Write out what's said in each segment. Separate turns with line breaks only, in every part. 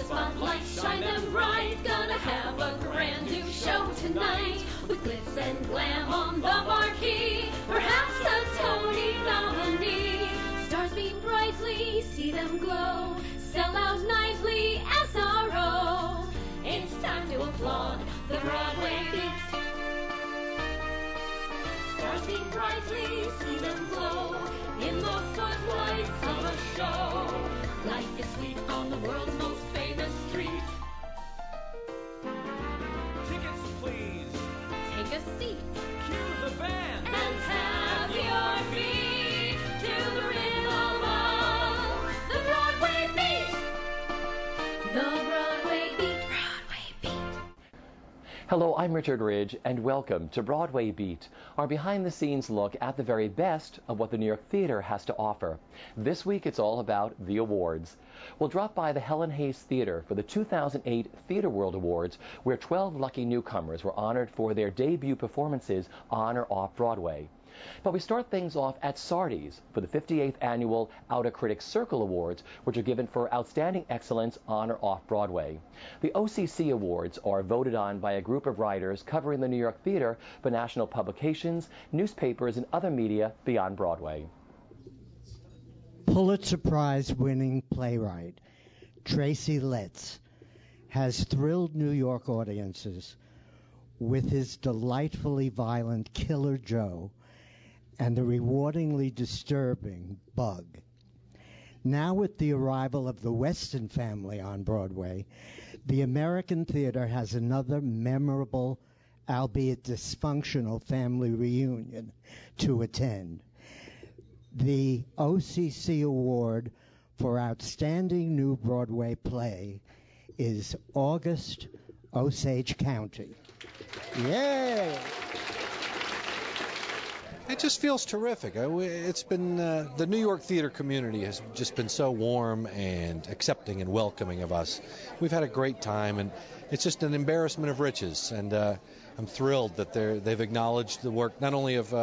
spotlights shine them bright. Gonna have a brand new show tonight with glitz and glam on the marquee. Perhaps a Tony nominee. Stars beam brightly, see them glow. Sell out nightly, SRO. It's time to applaud the Broadway Beat. Stars beam brightly, see them glow in the footlights of a show. Life is sweet on the world's most famous street.
Tickets, please.
Take a seat
Cue the band.
and have your feet to the rhythm of the Broadway Beat. The Broadway Beat. Broadway Beat.
Hello, I'm Richard Ridge, and welcome to Broadway Beat, our behind-the-scenes look at the very best of what the New York Theatre has to offer. This week, it's all about the awards. We'll drop by the Helen Hayes Theatre for the 2008 Theatre World Awards, where 12 lucky newcomers were honored for their debut performances on or off Broadway. But we start things off at Sardi's for the 58th Annual Outer Critics Circle Awards, which are given for outstanding excellence on or off Broadway. The OCC Awards are voted on by a group of writers covering the New York Theatre for national publications, newspapers, and other media beyond Broadway.
Pulitzer Prize-winning playwright Tracy Letts has thrilled New York audiences with his delightfully violent Killer Joe and the rewardingly disturbing Bug. Now with the arrival of the Weston family on Broadway, the American theater has another memorable, albeit dysfunctional, family reunion to attend. The OCC Award for Outstanding New Broadway Play is August Osage County. Yay!
It just feels terrific. It's been the New York theater community has just been so warm and accepting and welcoming of us. We've had a great time, and it's just an embarrassment of riches. And I'm thrilled that they've acknowledged the work, not only of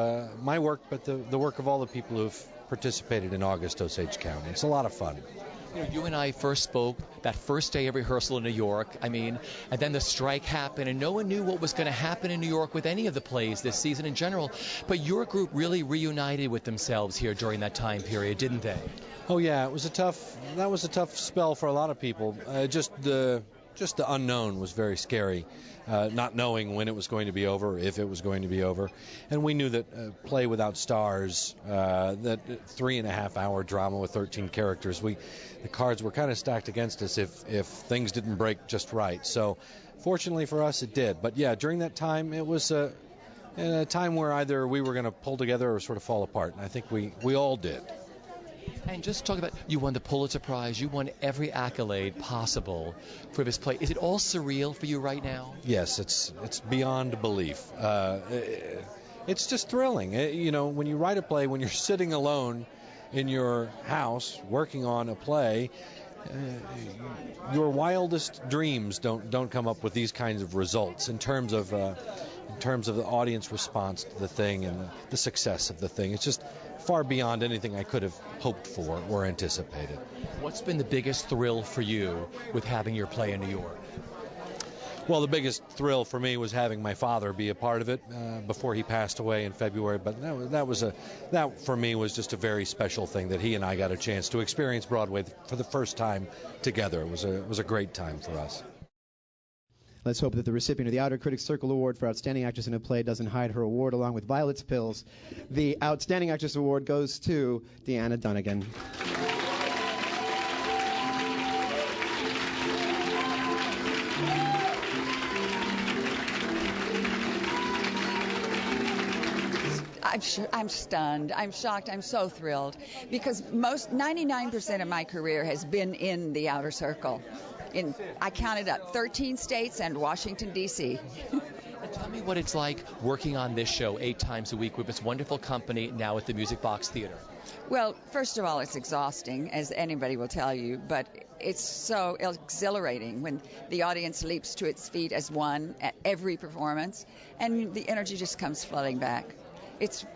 my work, but the work of all the people who've participated in August Osage County. It's a lot of fun.
You know, you and I first spoke that first day of rehearsal in New York, and then the strike happened, and no one knew what was going to happen in New York with any of the plays this season in general. But your group really reunited with themselves here during that time period, didn't they?
Oh yeah, that was a tough spell for a lot of people. Just the unknown was very scary, not knowing when it was going to be over, if it was going to be over. And we knew that play without stars, that 3.5-hour drama with 13 characters, the cards were kind of stacked against us if things didn't break just right. So fortunately for us, it did. But yeah, during that time, it was a time where either we were going to pull together or sort of fall apart. And I think we all did.
And just talk about, you won the Pulitzer Prize, you won every accolade possible for this play. Is it all surreal for you right now?
Yes, it's beyond belief. It's just thrilling. When you write a play, when you're sitting alone in your house working on a play, your wildest dreams don't come up with these kinds of results in terms of the audience response to the thing and the success of the thing. It's just far beyond anything I could have hoped for or anticipated.
What's been the biggest thrill for you with having your play in New York?
Well, the biggest thrill for me was having my father be a part of it before he passed away in February. But that for me was just a very special thing that he and I got a chance to experience Broadway for the first time together. It was a great time for us.
Let's hope that the recipient of the Outer Critics Circle Award for Outstanding Actress in a Play doesn't hide her award along with Violet's Pills. The Outstanding Actress Award goes to Deanna Dunnigan.
I'm stunned. I'm shocked. I'm so thrilled because 99% of my career has been in the outer circle. I counted up 13 states and Washington, D.C.
Tell me what it's like working on this show 8 times a week with this wonderful company now at the Music Box Theater.
Well, first of all, it's exhausting, as anybody will tell you, but it's so exhilarating when the audience leaps to its feet as one at every performance, and the energy just comes flooding back. It's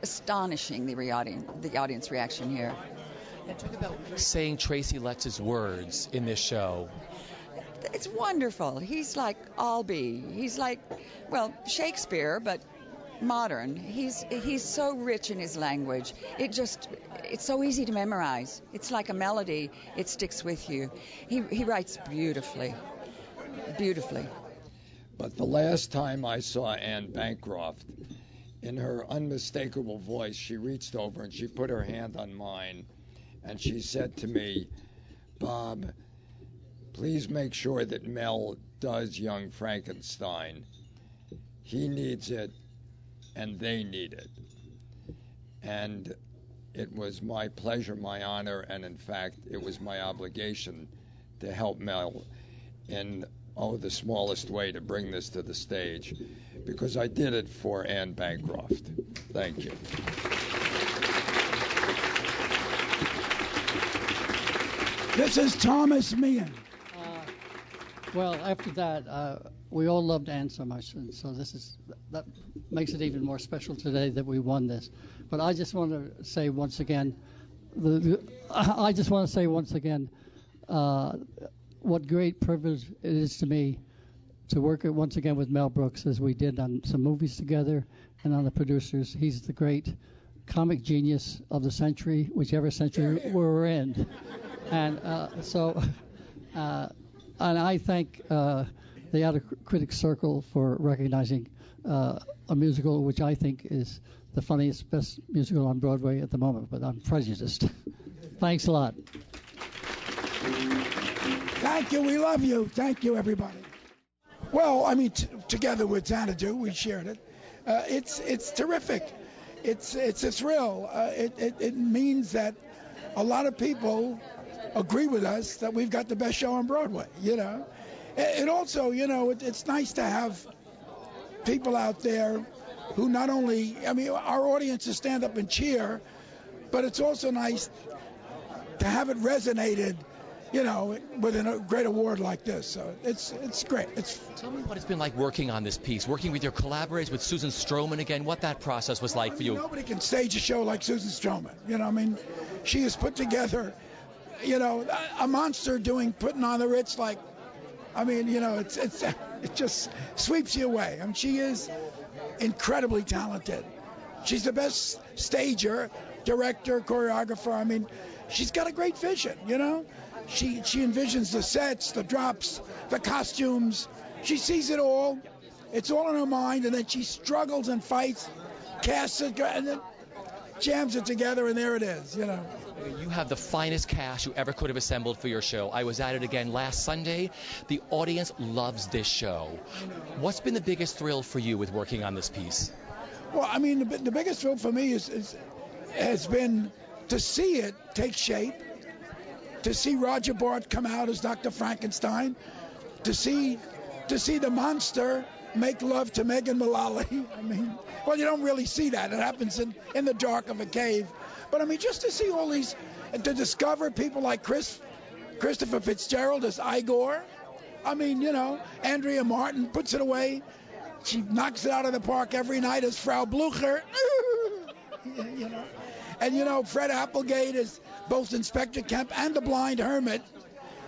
astonishing, the audience reaction here.
Talk about saying Tracy Letts' words in this show.
It's wonderful. He's like Albee. He's like, well, Shakespeare, but modern. He's so rich in his language. It's so easy to memorize. It's like a melody. It sticks with you. He writes beautifully. Beautifully.
But the last time I saw Anne Bancroft, in her unmistakable voice, she reached over and she put her hand on mine, and she said to me, "Bob, please make sure that Mel does Young Frankenstein. He needs it, and they need it." And it was my pleasure, my honor, and in fact, it was my obligation to help Mel in the smallest way to bring this to the stage, because I did it for Anne Bancroft. Thank you.
This is Thomas Meehan.
Well, after that, we all loved Anne so much, and so that makes it even more special today that we won this. But I just want to say once again, what great privilege it is to me to work once again with Mel Brooks, as we did on some movies together and on the producers. He's the great comic genius of the century, whichever century we're in. And and I thank the Outer Critics Circle for recognizing a musical which I think is the funniest, best musical on Broadway at the moment, but I'm prejudiced. Thanks a lot.
Thank you. We love you. Thank you, everybody. Well, I mean, together with Xanadu, we shared it. It's terrific. It's a thrill. It means that a lot of people agree with us that we've got the best show on Broadway, you know. It also, you know, it's nice to have people out there who not only, I mean, our audiences stand up and cheer, but it's also nice to have it resonated, you know, with a great award like this. So it's great.
Tell me what it's been like working on this piece, working with your collaborators, with Susan Stroman again, what that process was like for you.
Nobody can stage a show like Susan Stroman. You know, I mean, she has put together, you know, a monster putting on the Ritz like, I mean, you know, it just sweeps you away. I mean, she is incredibly talented. She's the best stager, director, choreographer. I mean, she's got a great vision, you know. She envisions the sets, the drops, the costumes. She sees it all. It's all in her mind, and then she struggles and fights, casts it, and then jams it together, and there it is, you know.
You have the finest cast you ever could have assembled for your show. I was at it again last Sunday. The audience loves this show. What's been the biggest thrill for you with working on this piece?
Well, I mean, the biggest thrill for me has been to see it take shape, to see Roger Bart come out as Dr. Frankenstein, to see the monster make love to Megan Mullally. I mean, well, you don't really see that. It happens in the dark of a cave. But, I mean, just to see all these, to discover people like Christopher Fitzgerald as Igor. I mean, you know, Andrea Martin puts it away. She knocks it out of the park every night as Frau Blucher. You know. And, you know, Fred Applegate is both Inspector Kemp and the Blind Hermit.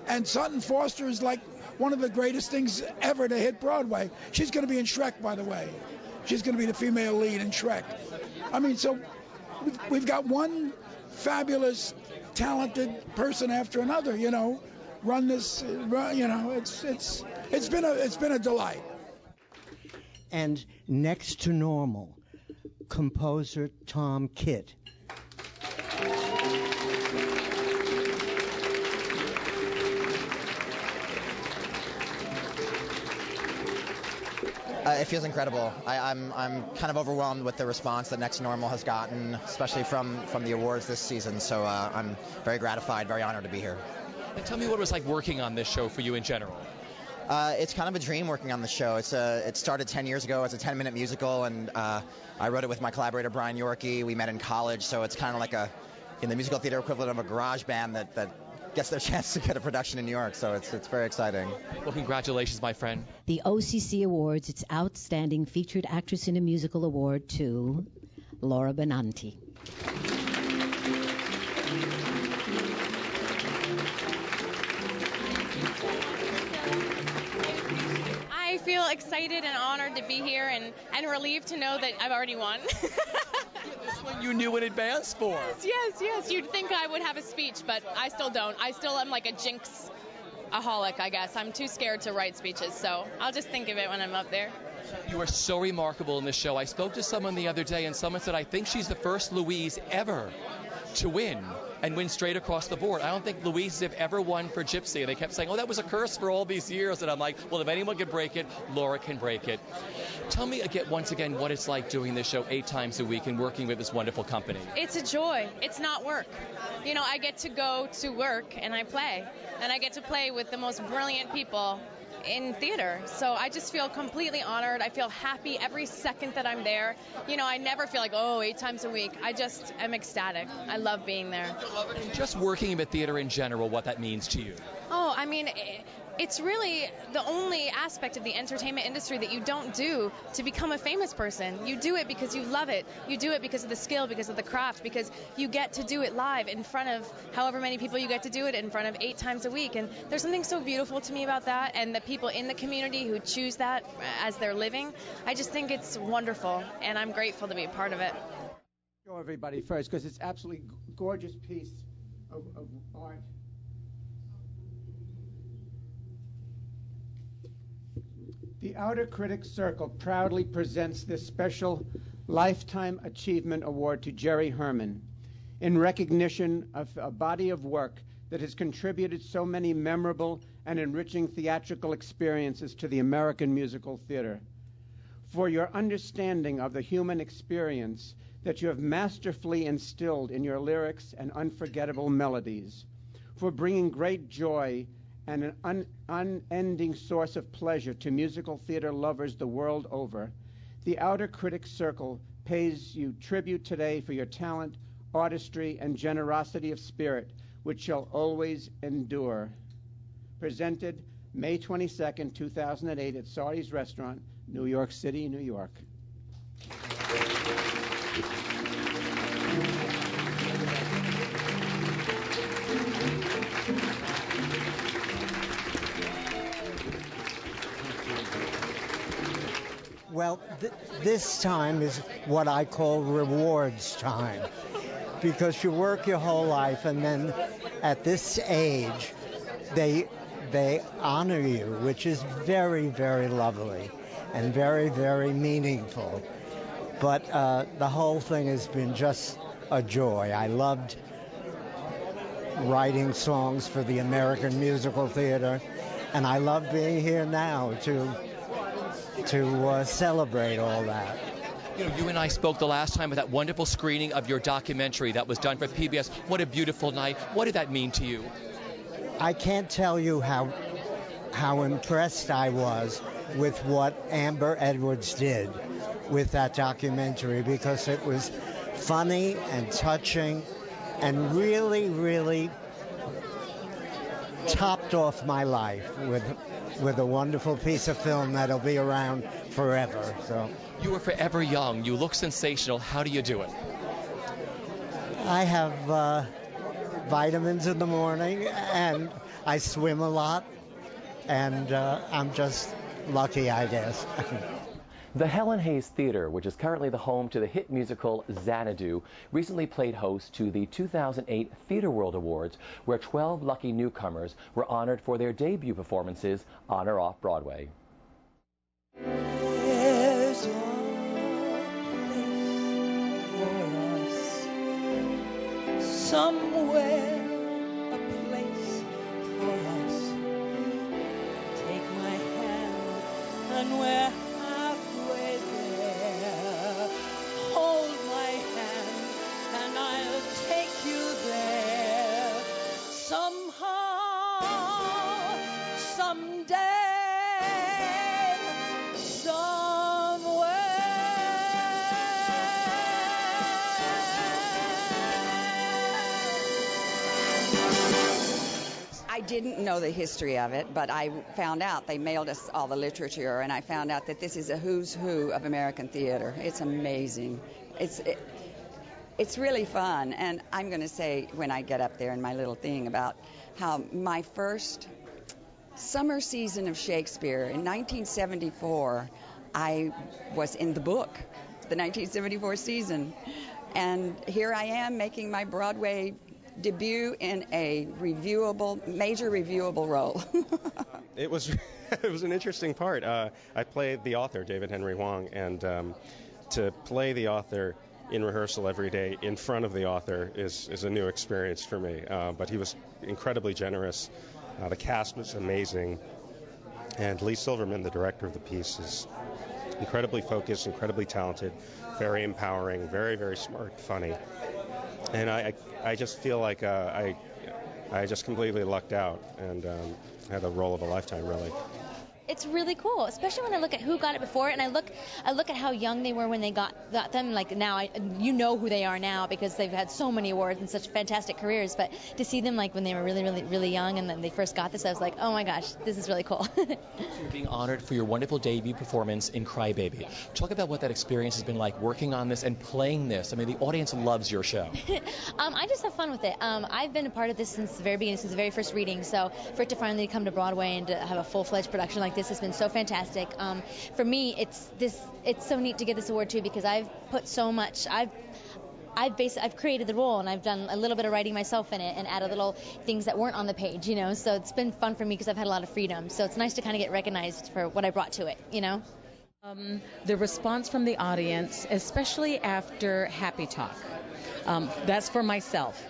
And Sutton Foster is like one of the greatest things ever to hit Broadway. She's going to be in Shrek, by the way. She's going to be the female lead in Shrek. I mean, so we've got one fabulous, talented person after another, you know, run this, you know, it's been a delight.
And next to normal, composer Tom Kitt.
It feels incredible. I'm kind of overwhelmed with the response that Next Normal has gotten, especially from the awards this season. So I'm very gratified, very honored to be here.
And tell me what it was like working on this show for you in general.
It's kind of a dream working on the show. It started 10 years ago as a 10-minute musical, and I wrote it with my collaborator Brian Yorkie. We met in college, so it's kind of like in the musical theater equivalent of a garage band that gets their chance to get a production in New York, so it's very exciting.
Well, congratulations, my friend.
The OCC awards its Outstanding Featured Actress in a Musical Award to Laura Benanti.
feel excited and honored to be here and relieved to know that I've already won.
This one you knew in advance for.
Yes. You'd think I would have a speech, but I still don't. I still am like a jinx-aholic, I guess. I'm too scared to write speeches, so I'll just think of it when I'm up there.
You are so remarkable in this show. I spoke to someone the other day, and someone said, I think she's the first Louise ever to win and win straight across the board. I don't think Louise have ever won for Gypsy. And they kept saying, oh, that was a curse for all these years. And I'm like, well, if anyone can break it, Laura can break it. Tell me again, once again, what it's like doing this show 8 times a week and working with this wonderful company.
It's a joy. It's not work. You know, I get to go to work and I play. And I get to play with the most brilliant people in theater. So I just feel completely honored. I feel happy every second that I'm there. You know, I never feel like, 8 times a week. I just am ecstatic. I love being there.
Just working with theater in general, what that means to you.
Oh, I mean, it's really the only aspect of the entertainment industry that you don't do to become a famous person. You do it because you love it. You do it because of the skill, because of the craft, because you get to do it live in front of however many people you get to do it in front of 8 times a week. And there's something so beautiful to me about that, and the people in the community who choose that as their living. I just think it's wonderful, and I'm grateful to be a part of it.
Show everybody first, because it's absolutely gorgeous piece of art. The Outer Critics Circle proudly presents this special Lifetime Achievement Award to Jerry Herman in recognition of a body of work that has contributed so many memorable and enriching theatrical experiences to the American musical theater. For your understanding of the human experience that you have masterfully instilled in your lyrics and unforgettable melodies, for bringing great joy and an unending source of pleasure to musical theater lovers the world over, the Outer Critics Circle pays you tribute today for your talent, artistry, and generosity of spirit, which shall always endure. Presented May 22nd, 2008 at Sardi's Restaurant, New York City, New York.
Well, this time is what I call rewards time, because you work your whole life, and then at this age, they honor you, which is very, very lovely and very, very meaningful. But the whole thing has been just a joy. I loved writing songs for the American musical theater, and I love being here now to celebrate all that.
You know, you and I spoke the last time at that wonderful screening of your documentary that was done for PBS. What a beautiful night. What did that mean to you?
I can't tell you how impressed I was with what Amber Edwards did with that documentary, because it was funny and touching and really, really topped off my life with a wonderful piece of film that'll be around forever. So
you are forever young. You look sensational. How do you do it?
I have vitamins in the morning, and I swim a lot, and I'm just lucky, I guess.
The Helen Hayes Theater, which is currently the home to the hit musical Xanadu, recently played host to the 2008 Theater World Awards, where 12 lucky newcomers were honored for their debut performances on or off Broadway.
There's one place for us, somewhere, a place for us. Take my hand and we're halfway there. Hold my hand and I'll take you there. Somehow, someday.
I didn't know the history of it, but I found out they mailed us all the literature, and I found out that this is a who's who of American theater. It's amazing. It's really fun, and I'm going to say when I get up there in my little thing about how my first summer season of Shakespeare. In 1974, I was in the book, the 1974 season. And here I am making my Broadway debut in a major reviewable role.
It was an interesting part. I played the author, David Henry Hwang, and to play the author in rehearsal every day in front of the author is a new experience for me. But he was incredibly generous. The cast was amazing. And Lee Silverman, the director of the piece, is incredibly focused, incredibly talented, very empowering, very, very smart, funny. And I just feel like I just completely lucked out and had the role of a lifetime, really.
It's really cool, especially when I look at who got it before, and I look at how young they were when they got them. Like now, you know who they are now because they've had so many awards and such fantastic careers. But to see them like when they were really, really, really young and then they first got this, I was like, oh my gosh, this is really cool.
You're being honored for your wonderful debut performance in Cry Baby. Talk about what that experience has been like working on this and playing this. I mean, the audience loves your show.
I just have fun with it. I've been a part of this since the very beginning, since the very first reading. So for it to finally come to Broadway and to have a full-fledged production like this has been so fantastic. For me, it's so neat to get this award too because I've put so much. I've created the role and I've done a little bit of writing myself in it and added little things that weren't on the page, you know. So it's been fun for me because I've had a lot of freedom. So it's nice to kind of get recognized for what I brought to it, you know.
The response from the audience, especially after Happy Talk, that's for myself.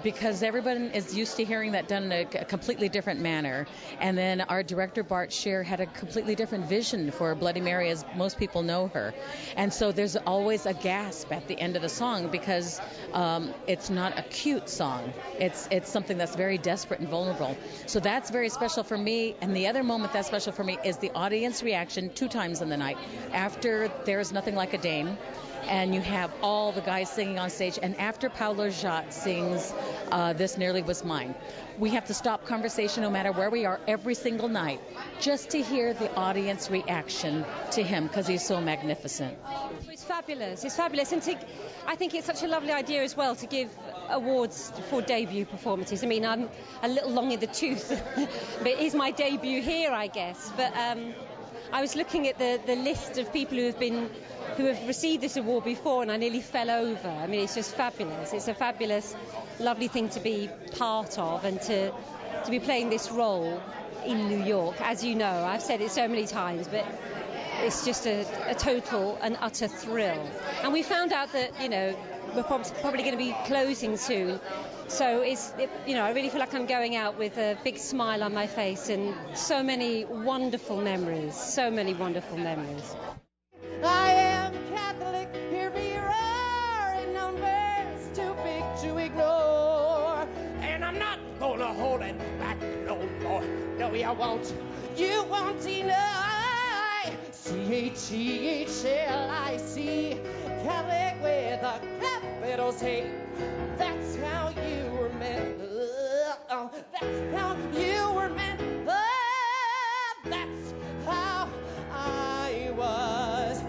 Because everyone is used to hearing that done in a completely different manner. And then our director, Bart Sher, had a completely different vision for Bloody Mary as most people know her. And so there's always a gasp at the end of the song because it's not a cute song. It's something that's very desperate and vulnerable. So that's very special for me. And the other moment that's special for me is the audience reaction 2 times in the night. After There's Nothing Like a Dame, and you have all the guys singing on stage. And after Paolo Jot sings This Nearly Was Mine, we have to stop conversation no matter where we are every single night just to hear the audience reaction to him because he's so magnificent.
It's fabulous. It's fabulous. And I think it's such a lovely idea as well to give awards for debut performances. I mean, I'm a little long in the tooth, but it is my debut here, I guess. But I was looking at the list of people who have received this award before, and I nearly fell over. I mean, it's just fabulous. It's a fabulous, lovely thing to be part of and to be playing this role in New York. As you know, I've said it so many times, but it's just a total and utter thrill. And we found out that, you know, we're probably going to be closing soon. So I really feel like I'm going out with a big smile on my face and so many wonderful memories, so many wonderful memories.
I am Catholic, hear me roaring numbers too big to ignore. And I'm not gonna hold it back no more. No, you won't deny. C-H-E-H-L-I-C, Catholic with a capital C. That's how you were meant. That's how you were meant. That's how I was.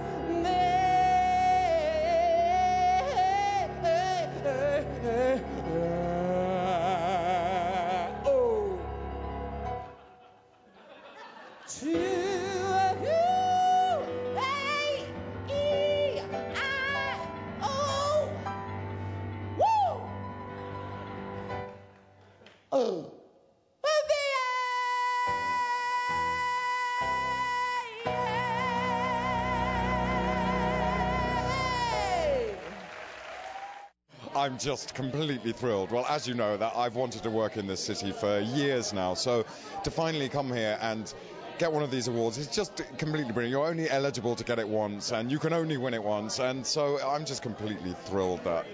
I'm just completely thrilled. Well, as you know, that I've wanted to work in this city for years now, so to finally come here and get one of these awards is just completely brilliant. You're only eligible to get it once, and you can only win it once, and so I'm just completely thrilled that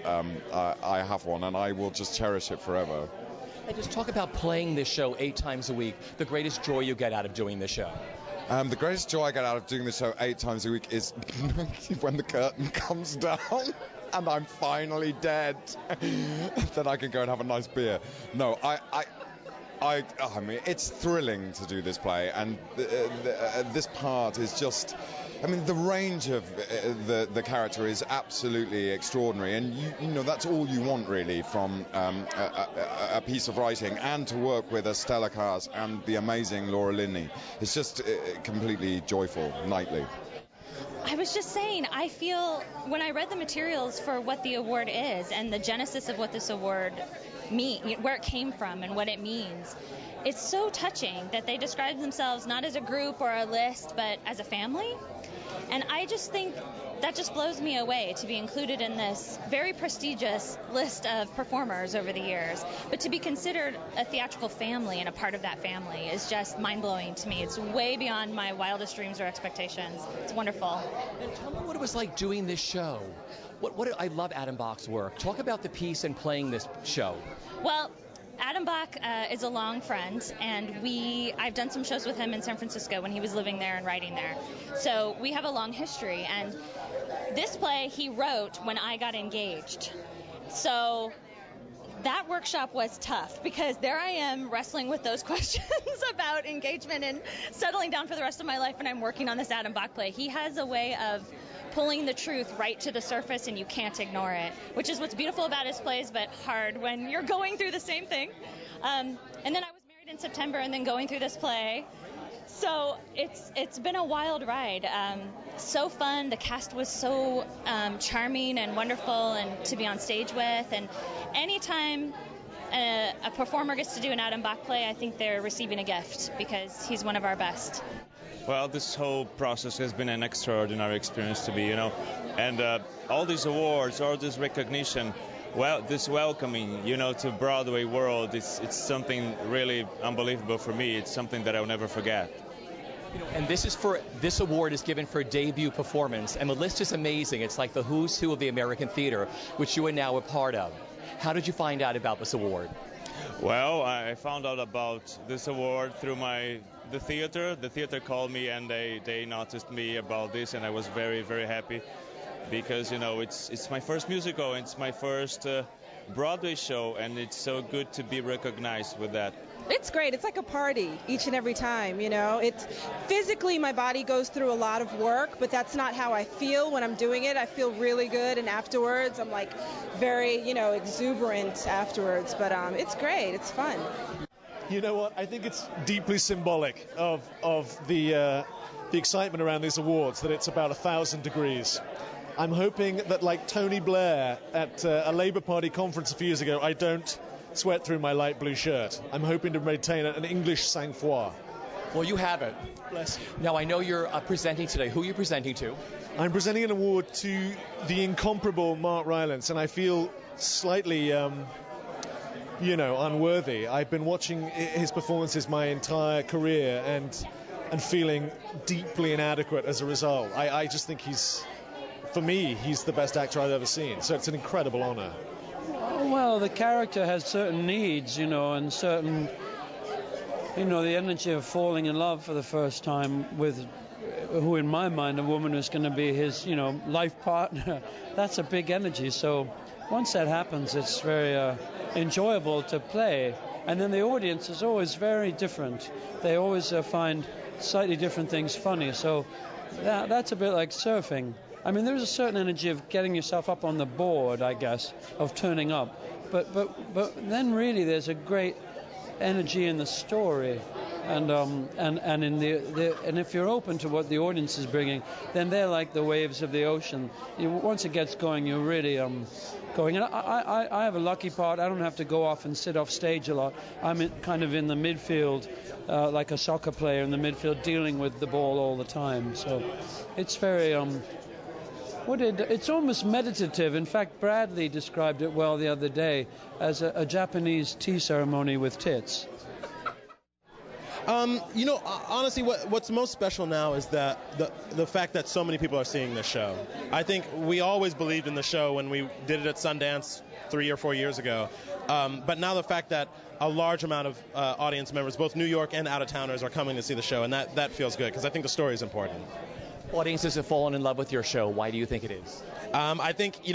I have one, and I will just cherish it forever.
And just talk about playing this show 8 times a week, the greatest joy you get out of doing this show.
The greatest joy I get out of doing this show 8 times a week is when the curtain comes down and I'm finally dead. Then I can go and have a nice beer. No, I I mean, it's thrilling to do this play, and this part is just, I mean, the range of the character is absolutely extraordinary, and you know that's all you want really from a piece of writing, and to work with a stellar cast and the amazing Laura Linney. It's just completely joyful nightly.
I was just saying, I feel when I read the materials for what the award is and the genesis of what this award where it came from and what it means, it's so touching that they describe themselves not as a group or a list, but as a family. And I just think that just blows me away to be included in this very prestigious list of performers over the years. But to be considered a theatrical family and a part of that family is just mind-blowing to me. It's way beyond my wildest dreams or expectations. It's wonderful.
And tell me what it was like doing this show. I love Adam Bach's work. Talk about the piece and playing this show.
Well, Adam Bach is a long friend, and I've done some shows with him in San Francisco when he was living there and writing there. So we have a long history, and this play he wrote when I got engaged. So that workshop was tough, because there I am wrestling with those questions about engagement and settling down for the rest of my life, and I'm working on this Adam Bach play. He has a way of pulling the truth right to the surface, and you can't ignore it, which is what's beautiful about his plays, but hard when you're going through the same thing. And then I was married in September, and then going through this play. So it's been a wild ride. So fun. The cast was so charming and wonderful, and to be on stage with. And anytime a performer gets to do an Adam Bach play, I think they're receiving a gift, because he's one of our best.
Well, this whole process has been an extraordinary experience to me, and all these awards, all this recognition, well, this welcoming, to BroadwayWorld, it's something really unbelievable for me. It's something that I'll never forget.
And this award is given for debut performance, and the list is amazing. It's like the who's who of the American theater, which you are now a part of. How did you find out about this award?
Well, I found out about this award through the theater. The theater called me, and they noticed me about this, and I was very, very happy, because it's my first musical, and it's my first Broadway show, and it's so good to be recognized with that.
It's great. It's like a party each and every time, It's physically, my body goes through a lot of work, but that's not how I feel when I'm doing it. I feel really good, and afterwards I'm like very, exuberant afterwards, but it's great. It's fun.
You know what? I think it's deeply symbolic of the excitement around these awards, that it's about 1,000 degrees. I'm hoping that, like Tony Blair at a Labour Party conference a few years ago, I don't sweat through my light blue shirt. I'm hoping to maintain an English sang-froid.
Well, you have it.
Bless you.
Now, I know you're presenting today. Who are you presenting to?
I'm presenting an award to the incomparable Mark Rylance, and I feel slightly, unworthy. I've been watching his performances my entire career and feeling deeply inadequate as a result. I just think for me, he's the best actor I've ever seen. So it's an incredible honor.
Well, the character has certain needs, and certain, the energy of falling in love for the first time with who, in my mind, a woman who's going to be his, life partner. That's a big energy. So once that happens, it's very enjoyable to play. And then the audience is always very different. They always find slightly different things funny. So that's a bit like surfing. I mean, there's a certain energy of getting yourself up on the board, I guess, of turning up. But then really there's a great energy in the story, and in and if you're open to what the audience is bringing, then they're like the waves of the ocean. Once it gets going, you're really going. And I have a lucky part. I don't have to go off and sit off stage a lot. I'm kind of in the midfield, like a soccer player in the midfield, dealing with the ball all the time. So it's very it's almost meditative. In fact, Bradley described it well the other day as a Japanese tea ceremony with tits.
Honestly, what's most special now is that the fact that so many people are seeing the show. I think we always believed in the show when we did it at Sundance 3 or 4 years ago. But now the fact that a large amount of audience members, both New York and out-of-towners, are coming to see the show, and that feels good, because I think the story is important.
Audiences have fallen in love with your show. Why do you think it is?
I think,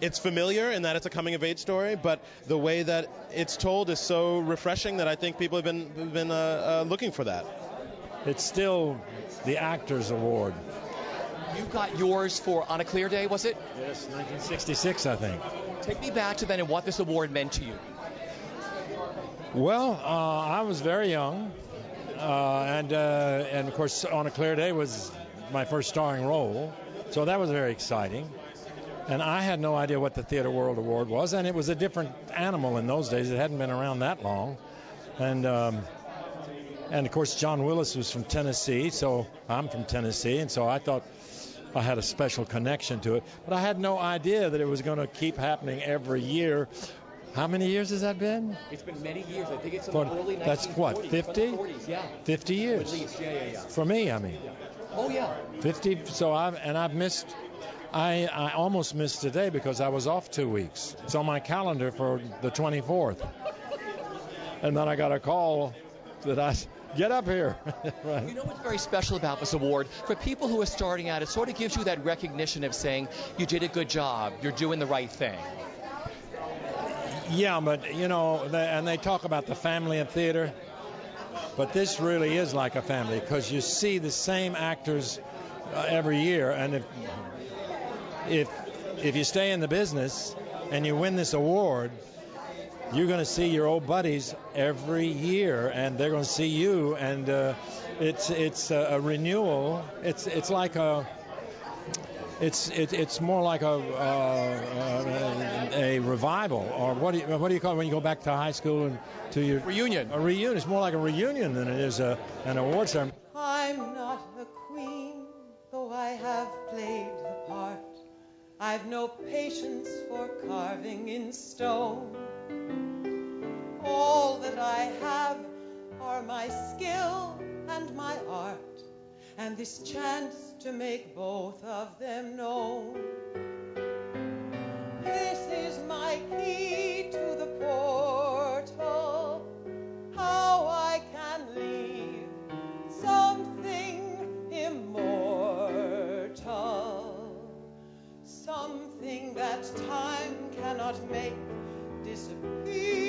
it's familiar in that it's a coming-of-age story, but the way that it's told is so refreshing that I think people have been looking for that.
It's still the Actors Award.
You got yours for On a Clear Day, was it?
Yes, 1966, I think.
Take me back to then and what this award meant to you.
Well, I was very young, and of course, On a Clear Day was my first starring role, so that was very exciting. And I had no idea what the Theatre World Award was, and it was a different animal in those days. It hadn't been around that long. And of course, John Willis was from Tennessee, so I'm from Tennessee, and so I thought I had a special connection to it. But I had no idea that it was going to keep happening every year. How many years has that been?
It's been many years. I think it's in the early 1940s.
That's what, 50?
40s, yeah.
50 years.
At least, yeah.
For me, I mean.
Yeah. Oh, yeah.
50, so I've missed... I almost missed today because I was off 2 weeks. It's on my calendar for the 24th. And then I got a call that I get up here. Right.
You know what's very special about this award? For people who are starting out, it sort of gives you that recognition of saying, you did a good job, you're doing the right thing.
Yeah, but, you know, and they talk about the family of theater, but this really is like a family because you see the same actors every year, and if you stay in the business and you win this award, you're going to see your old buddies every year, and they're going to see you, and it's a renewal. It's like a it's more like a revival, or what do you call it when you go back to high school and to your
reunion?
A reunion. It's more like a reunion than it is an award ceremony.
I'm not a queen, though I have played the part. I've no patience for carving in stone. All that I have are my skill and my art, and this chance to make both of them known. This is my key to the portal, how I can leave something immortal, something that time cannot make disappear.